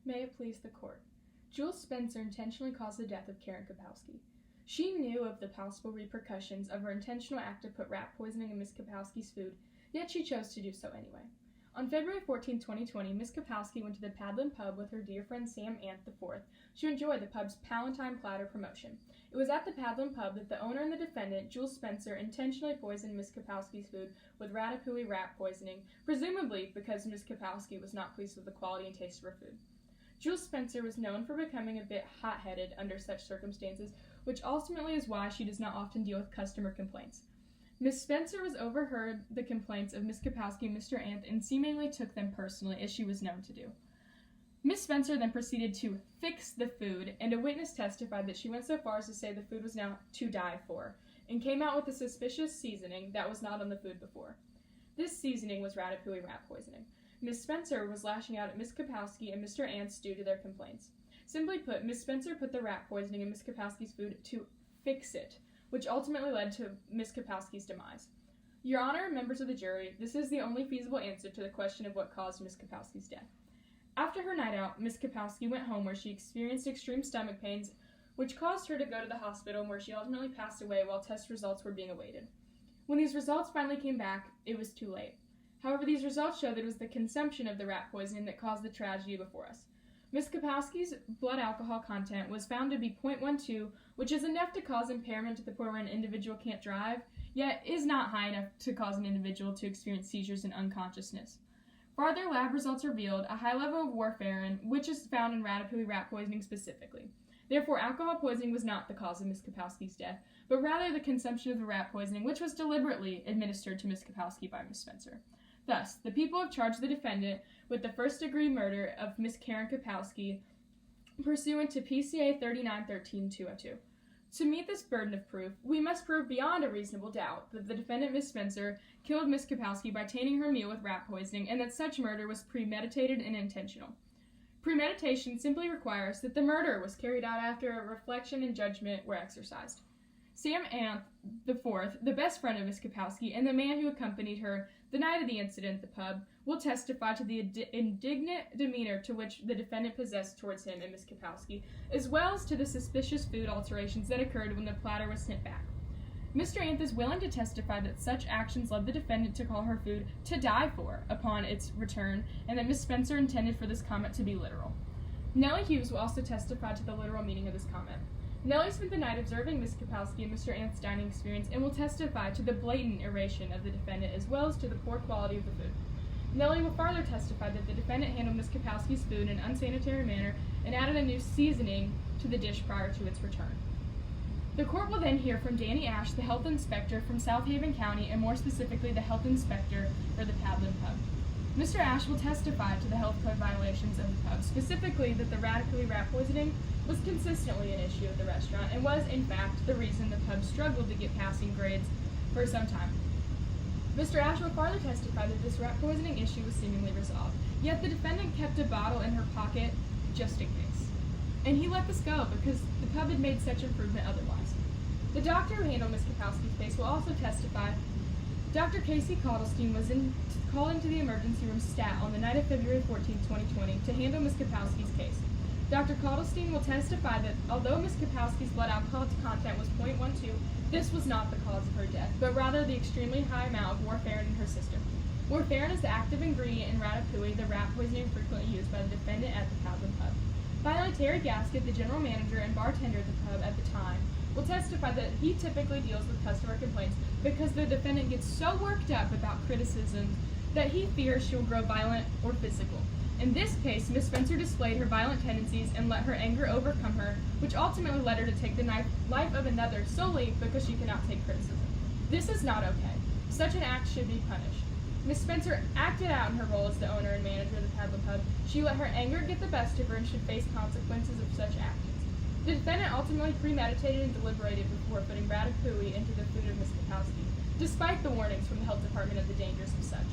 May it please the court. Jules Spencer intentionally caused the death of Karen Kapowski. She knew of the possible repercussions of her intentional act to put rat poisoning in Ms. Kapowski's food, yet she chose to do so anyway. On February 14, 2020, Ms. Kapowski went to the Padlin pub with her dear friend Sam Ant IV to enjoy the pub's Palantine Platter promotion. It was at the Padlin pub that the owner and the defendant, Jules Spencer, intentionally poisoned Ms. Kapowski's food with ratatouille rat poisoning, presumably because Ms. Kapowski was not pleased with the quality and taste of her food. Jules Spencer was known for becoming a bit hot-headed under such circumstances, which ultimately is why she does not often deal with customer complaints. Ms. Spencer was overheard the complaints of Ms. Kapowski and Mr. Ant and seemingly took them personally, as she was known to do. Ms. Spencer then proceeded to fix the food, and a witness testified that she went so far as to say the food was now to die for, and came out with a suspicious seasoning that was not on the food before. This seasoning was ratatouille rat poisoning. Ms. Spencer was lashing out at Ms. Kapowski and Mr. Ant due to their complaints. Simply put, Ms. Spencer put the rat poisoning in Ms. Kapowski's food to fix it, which ultimately led to Ms. Kapowski's demise. Your Honor and members of the jury, this is the only feasible answer to the question of what caused Ms. Kapowski's death. After her night out, Ms. Kapowski went home where she experienced extreme stomach pains, which caused her to go to the hospital where she ultimately passed away while test results were being awaited. When these results finally came back, it was too late. However, these results show that it was the consumption of the rat poisoning that caused the tragedy before us. Ms. Kapowski's blood alcohol content was found to be 0.12, which is enough to cause impairment to the point where an individual can't drive, yet is not high enough to cause an individual to experience seizures and unconsciousness. Farther lab results revealed a high level of warfarin, which is found in ratatouille rat poisoning specifically. Therefore, alcohol poisoning was not the cause of Ms. Kapowski's death, but rather the consumption of the rat poisoning, which was deliberately administered to Ms. Kapowski by Ms. Spencer. Thus, the people have charged the defendant with the first-degree murder of Ms. Karen Kapowski pursuant to PCA 3913-202. To meet this burden of proof, we must prove beyond a reasonable doubt that the defendant, Ms. Spencer, killed Ms. Kapowski by tainting her meal with rat poisoning and that such murder was premeditated and intentional. Premeditation simply requires that the murder was carried out after a reflection and judgment were exercised. Sam Ant IV, the best friend of Ms. Kapowski and the man who accompanied her the night of the incident at the pub, will testify to the indignant demeanor to which the defendant possessed towards him and Ms. Kapowski, as well as to the suspicious food alterations that occurred when the platter was sent back. Mr. Ant is willing to testify that such actions led the defendant to call her food to die for upon its return, and that Ms. Spencer intended for this comment to be literal. Nellie Hughes will also testify to the literal meaning of this comment. Nellie spent the night observing Ms. Kapowski and Mr. Ant's dining experience and will testify to the blatant erasure of the defendant as well as to the poor quality of the food. Nellie will further testify that the defendant handled Ms. Kapowski's food in an unsanitary manner and added a new seasoning to the dish prior to its return. The court will then hear from Danny Ash, the health inspector from South Haven County, and more specifically the health inspector for the Padlin pub. Mr. Ash will testify to the health code violations of the pub, specifically that the ratatouille rat poisoning was consistently an issue at the restaurant and was, in fact, the reason the pub struggled to get passing grades for some time. Mr. Ash will further testify that this rat poisoning issue was seemingly resolved, yet the defendant kept a bottle in her pocket just in case. And he let this go because the pub had made such improvement otherwise. The doctor who handled Ms. Kapowski's case will also testify. Dr. Casey Caudelstein was called into the emergency room stat on the night of February 14, 2020 to handle Ms. Kapowski's case. Dr. Caudelstein will testify that although Ms. Kapowski's blood alcohol content was 0.12, this was not the cause of her death, but rather the extremely high amount of warfarin in her system. Warfarin is the active ingredient in ratatouille, the rat poisoning frequently used by the defendant at the Padlin pub. Finally, Terry Gaskett, the general manager and bartender at the pub at the time, will testify that he typically deals with customer complaints because the defendant gets so worked up about criticism that he fears she will grow violent or physical. In this case, Ms. Spencer displayed her violent tendencies and let her anger overcome her, which ultimately led her to take the life of another solely because she cannot take criticism. This is not okay. Such an act should be punished. Ms. Spencer acted out in her role as the owner and manager of the Padlin pub. She let her anger get the best of her and should face consequences of such actions. The defendant ultimately premeditated and deliberated before putting ratatouille into the food of Ms. Kapowski, despite the warnings from the health department of the dangers of such.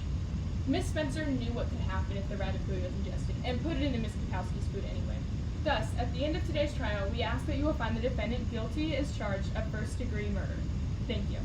Ms. Spencer knew what could happen if the ratatouille was ingested, and put it into Ms. Kapowski's food anyway. Thus, at the end of today's trial, we ask that you will find the defendant guilty as charged of first-degree murder. Thank you.